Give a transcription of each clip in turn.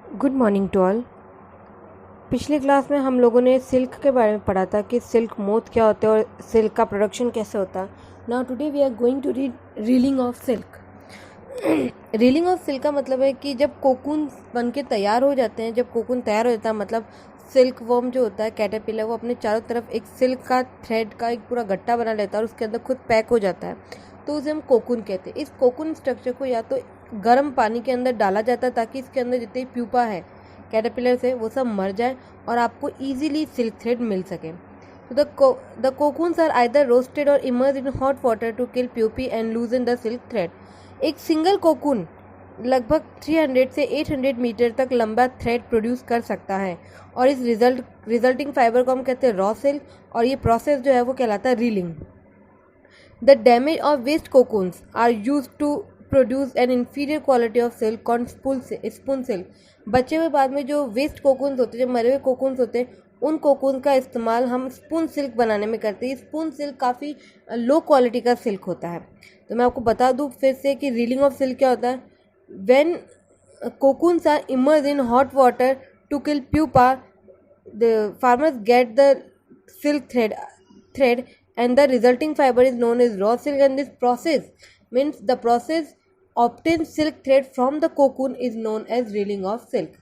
Good morning to all. पिछले class में हम लोगों ने सिल्क के बारे में पढ़ा था कि सिल्क मोथ क्या होता है और सिल्क का प्रोडक्शन कैसे होता है। Now today we are going to read reeling of silk. Reeling of silk का मतलब है कि जब कोकून बन के तैयार हो जाते हैं, जब कोकून तैयार हो जाता है मतलब सिल्क वर्म जो होता है कैटरपिलर, वो अपने चारों तरफ एक सिल्क का थ्रेड का एक पूरा गट्टा बना लेता है और उसके अंदर खुद पैक हो जाता है, तो उसे हम कोकून कहते हैं। इस कोकून स्ट्रक्चर को या तो गर्म पानी के अंदर डाला जाता है ताकि इसके अंदर जितने प्यूपा है कैटरपिलर से वो सब मर जाए और आपको इजीली सिल्क थ्रेड मिल सके। तो the cocoons are either roasted or immerse in hot water to kill pupae and loosen the silk thread. एक सिंगल कोकून लगभग 300 से 800 मीटर तक लंबा थ्रेड प्रोड्यूस कर सकता है और इस रिजल्टिंग फाइबर को हम कहते हैं रॉ सिल्क और ये प्रोसेस जो है वो कहलाता है reeling. The damage of waste cocoons are use to produce an inferior quality of silk called spun silk. बचे हुए बाद में जो वेस्ट कोकून्स होते हैं, जो मरे हुए कोकून्स होते हैं, उन कोकून का इस्तेमाल हम स्पून सिल्क बनाने में करते हैं। स्पून सिल्क काफ़ी लो क्वालिटी का सिल्क होता है। तो मैं आपको बता दूं फिर से कि रीलिंग ऑफ सिल्क क्या होता है। When cocoons are emerge in hot water to kill pupa, the farmers get the silk thread and the resulting fiber is known as raw silk, and this process means the process obtains silk thread from the cocoon is known as reeling of silk.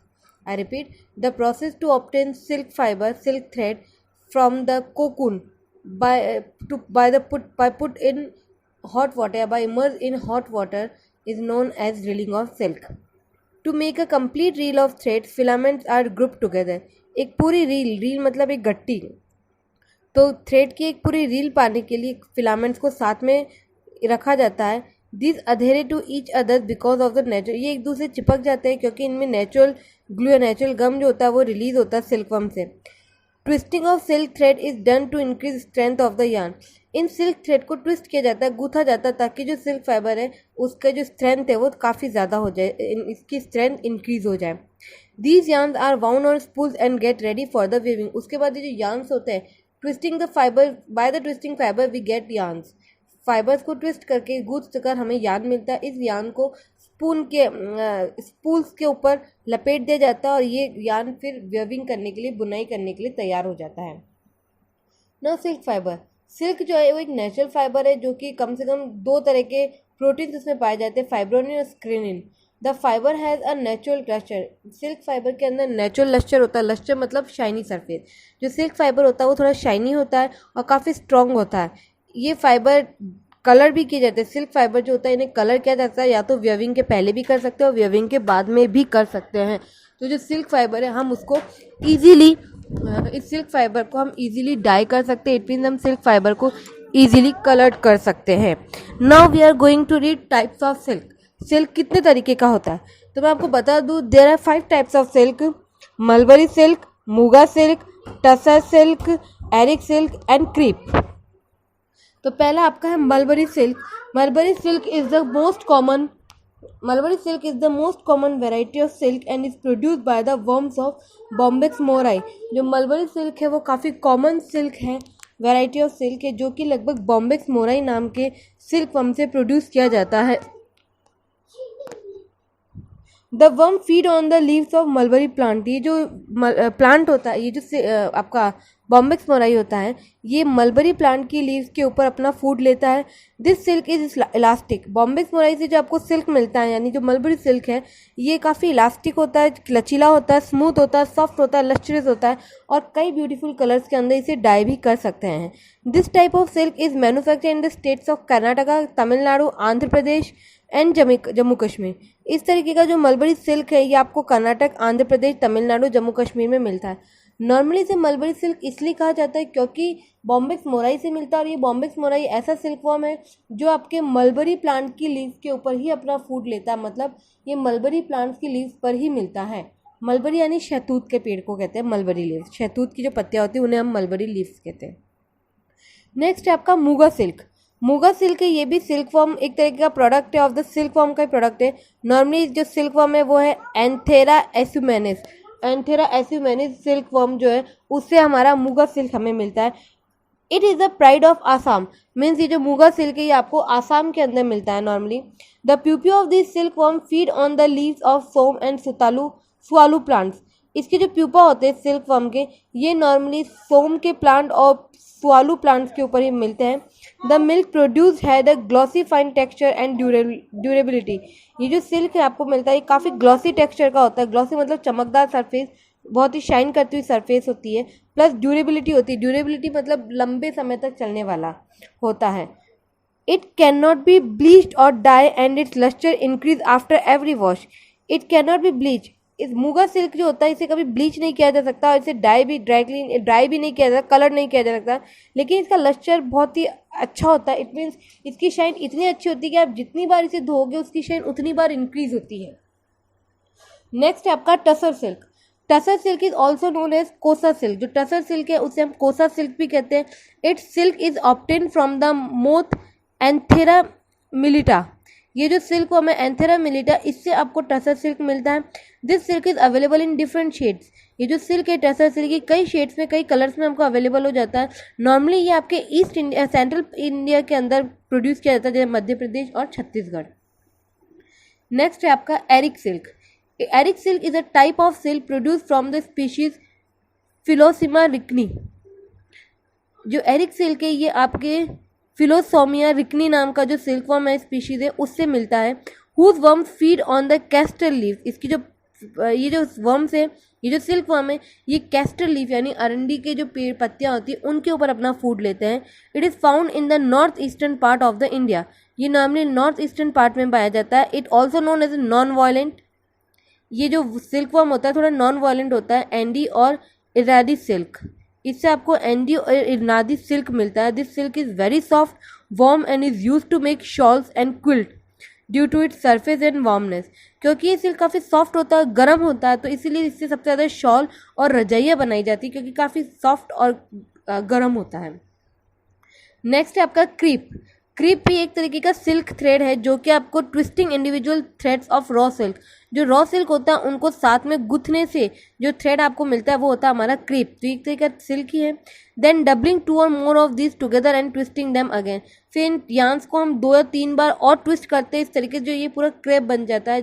I repeat, the process to obtain silk fiber, silk thread from the cocoon by put in hot water, by immerse in hot water is known as reeling of silk. To make a complete reel of thread, filaments are grouped together. एक पूरी reel मतलब एक गट्टी, तो thread की एक पूरी reel पाने के लिए फिलामेंट्स को साथ में रखा जाता है। This adhere to each other because of the natural, ये एक दूसरे चिपक जाते हैं क्योंकि इनमें नेचुरल ग्लू या नेचुरल गम जो होता है वो रिलीज होता है सिल्कवर्म से। Twisting of silk thread is done to increase strength of the yarn. इन सिल्क थ्रेड को ट्विस्ट किया जाता है, गूथा जाता है ताकि जो सिल्क फाइबर है उसका जो स्ट्रेंथ है वो काफ़ी ज़्यादा हो जाए, इसकी स्ट्रेंथ इंक्रीज हो जाए। These yarns are wound on spools and get ready for the weaving. उसके बाद ये जो यार्न्स होते हैं, twisting the fibre, by the twisting fibre we get yarns. Fibres को ट्विस्ट करके गूंथ कर हमें यार्न मिलता है। इस यार्न को स्पूल्स के ऊपर लपेट दिया जाता है और ये यार्न फिर वेविंग करने के लिए, बुनाई करने के लिए तैयार हो जाता है। ना सिल्क फाइबर, सिल्क जो है वो एक नेचुरल फाइबर है जो कि कम से कम दो तरह के प्रोटीन्स इसमें पाए जाते हैं, फाइब्रोनिन और sericin. The fibre has a natural lustre. Silk fibre के अंदर नेचुरल लस्टर होता है। लस्टर मतलब शाइनी सरफेस। जो सिल्क फाइबर होता है वो थोड़ा शाइनी होता है और काफ़ी स्ट्रॉन्ग होता है। ये फाइबर कलर भी किए जाते हैं। सिल्क फाइबर जो होता है इन्हें कलर किया जाता है, या तो वेविंग के पहले भी कर सकते हैं और वेविंग के बाद में भी कर सकते हैं। तो जो सिल्क फाइबर है हम उसको ईजीली, इस सिल्क फाइबर को हम ईजिली डाई कर सकते हैं। इट मीन्स हम सिल्क फाइबर को ईजिली कलर्ड कर सकते हैं। Now we are going to read types of silk. Silk कितने तरीके का होता है तो मैं आपको बता दूं, there are 5 types of silk. Mulberry silk, Muga silk, tussar silk, Eri silk and crepe. तो पहला आपका है mulberry silk. Mulberry silk is the most common variety of silk and is produced by the worms of Bombyx mori. जो mulberry silk है वो काफ़ी common silk है, variety of silk है जो कि लगभग बॉम्बेक्स मोराई नाम के सिल्क वर्म से प्रोड्यूस किया जाता है। The worm feed on the leaves of mulberry plant. ये जो प्लांट होता है, ये जो आपका बॉम्बेक्स मोराई होता है, ये मलबरी प्लांट की लीव्स के ऊपर अपना फूड लेता है। This silk is elastic. Bombyx mori से जो आपको सिल्क मिलता है यानी जो मलबरी सिल्क है, ये काफ़ी इलास्टिक होता है, लचीला होता है, स्मूथ होता है, सॉफ्ट होता है, लस्ट्रस होता है और कई ब्यूटीफुल कलर्स के अंदर इसे डाई भी कर सकते हैं। This type of silk is manufacture in the states of Karnataka, Tamil Nadu, Andhra Pradesh and Jammu Kashmir. इस तरीके का जो मलबरी सिल्क है ये आपको कर्नाटक, आंध्र प्रदेश, तमिलनाडु, जम्मू कश्मीर में मिलता है। नॉर्मली इसे मलबरी सिल्क इसलिए कहा जाता है क्योंकि बॉम्बेक्स मोराई से मिलता है और ये बॉम्बेक्स मोराई ऐसा सिल्क फॉर्म है जो आपके मलबरी प्लांट की लीव्स के ऊपर ही अपना फूड लेता है। मतलब ये मलबरी प्लांट्स की लीव्स पर ही मिलता है। मलबरी यानी शहतूत के पेड़ को कहते हैं मलबरी लीव्स। शहतूत की जो पत्तियाँ होती हैं उन्हें हम मलबरी लीव्स कहते हैं। नेक्स्ट है आपका मूगा सिल्क। मूगा सिल्क है, ये भी सिल्क फॉर्म एक तरीके का प्रोडक्ट है, ऑफ द सिल्क फॉर्म का ही प्रोडक्ट है। नॉर्मली जो सिल्क फॉर्म है वो है एंथेरा एस्यूमेनिस। एंथेरा एस्यूमेनिस सिल्क फॉर्म जो है उससे हमारा मूगा सिल्क हमें मिलता है। It is the pride of Assam. Means ये जो मूगा सिल्क है ये आपको आसाम के अंदर मिलता है normally. The pupae of this silk form feed on the leaves of som and soalu. Soalu plants, इसके जो प्यूपा होते हैं सिल्क वर्म के, ये नॉर्मली सोम के प्लांट और स्वालू प्लांट्स के ऊपर ही मिलते हैं। The milk produce had a glossy fine texture and durability, ये जो सिल्क है आपको मिलता है ये काफ़ी ग्लॉसी टेक्सचर का होता है। ग्लॉसी मतलब चमकदार सरफेस, बहुत ही शाइन करती हुई सरफेस होती है, प्लस ड्यूरेबिलिटी होती है। ड्यूरेबिलिटी मतलब लंबे समय तक चलने वाला होता है। It can not be bleached or dye and its lustre increase after every wash. It can not be bleach, इस मूगा सिल्क जो होता है इसे कभी ब्लीच नहीं किया जा सकता और इसे ड्राई भी नहीं किया जा सकता, कलर नहीं किया जा सकता, लेकिन इसका लस्टर बहुत ही अच्छा होता है। इट मीन्स इसकी शाइन इतनी अच्छी होती है कि आप जितनी बार इसे धोओगे उसकी शाइन उतनी बार इंक्रीज होती है। नेक्स्ट है आपका tussar silk. Tussar silk is also known as Kosa silk. जो टसर सिल्क है उसे हम कोसा सिल्क भी कहते हैं। Its silk is obtain from the moth Antheraea mylitta, ये जो सिल्क वर्म है एंथेरा मिलिटा, इससे आपको टसर सिल्क मिलता है। This silk is available in different shades, ये जो सिल्क है टसर सिल्क की कई शेड्स में कई कलर्स में हमको अवेलेबल हो जाता है। नॉर्मली ये आपके ईस्ट इंडिया सेंट्रल इंडिया के अंदर प्रोड्यूस किया जाता है, जैसे मध्य प्रदेश और छत्तीसगढ़। नेक्स्ट है आपका Eri silk. Eri silk is a type of silk produce from the species Philosamia ricini. जो एरिक सिल्क है ये आपके फिलोसोमिया रिकनी नाम का जो सिल्क वर्म है स्पीशीज है उससे मिलता है। Whose worms feed on the castor leaf, इसकी जो ये जो वर्म्स है, ये जो सिल्क वर्म है ये कैस्टर लीफ यानी अरंडी के जो पेड़ पत्तियां होती है उनके ऊपर अपना फूड लेते हैं। It is found in the north eastern part of the India, ये नॉर्मली नॉर्थ ईस्टर्न पार्ट में पाया जाता है। It also known as non violent, ये जो सिल्क वर्म होता है थोड़ा नॉन वायलेंट होता है। एंडी और इरादी सिल्क, इससे आपको एंडी और इरनादी सिल्क मिलता है। This silk is very soft warm and is use to make shawls and quilt due to its surface and warmness. क्योंकि ये सिल्क काफ़ी सॉफ्ट होता है, गर्म होता है, तो इसीलिए इससे सबसे ज़्यादा शॉल और रजाइयाँ बनाई जाती है क्योंकि काफ़ी सॉफ्ट और गर्म होता है। नेक्स्ट है आपका क्रीप। क्रीप भी एक तरीके का सिल्क थ्रेड है जो कि आपको twisting individual threads of raw silk, जो रॉ सिल्क होता है उनको साथ में गुथने से जो थ्रेड आपको मिलता है वो होता है हमारा क्रीप, तो एक तरीके का सिल्क ही है। देन डबलिंग 2 और more of this together and twisting them again, फिर इन यार्न्स को हम 2 या 3 बार और ट्विस्ट करते हैं, इस तरीके से जो ये पूरा क्रेप बन जाता है,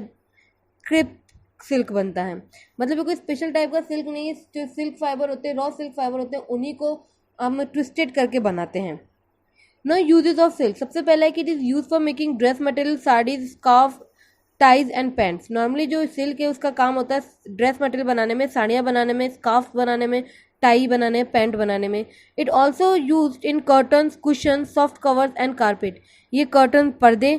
क्रेप सिल्क बनता है। मतलब ये कोई स्पेशल टाइप का सिल्क नहीं है, जो सिल्क फाइबर होते हैं रॉ सिल्क फाइबर होते हैं उन्हीं को हम ट्विस्टेड करके बनाते हैं। नो यूजेस ऑफ सिल्क, सबसे पहला है कि it is use for making dress material, saris, scarf, ties and pants. Normally जो सिल्क है उसका काम होता है ड्रेस मटेरियल बनाने में, साड़ियाँ बनाने में, स्कार्फ बनाने में, टाई बनाने में, पैंट बनाने में। It also use in curtains, cushion, soft covers and carpet, ये कर्टन, पर्दे,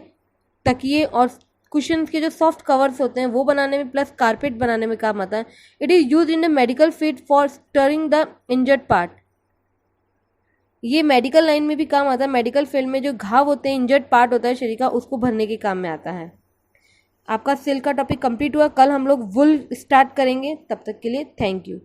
तकिए और कुशन्स के जो सॉफ्ट कवर्स होते हैं वो बनाने में प्लस कारपेट बनाने में काम आता है। It is use in the medical field for stirring the injured part, ये मेडिकल लाइन में भी काम आता है। मेडिकल फील्ड में जो घाव होते हैं, इंजर्ड पार्ट होता है शरीर का, उसको भरने के काम में आता है। आपका सिल्क का टॉपिक कंप्लीट हुआ। कल हम लोग वुल स्टार्ट करेंगे, तब तक के लिए थैंक यू।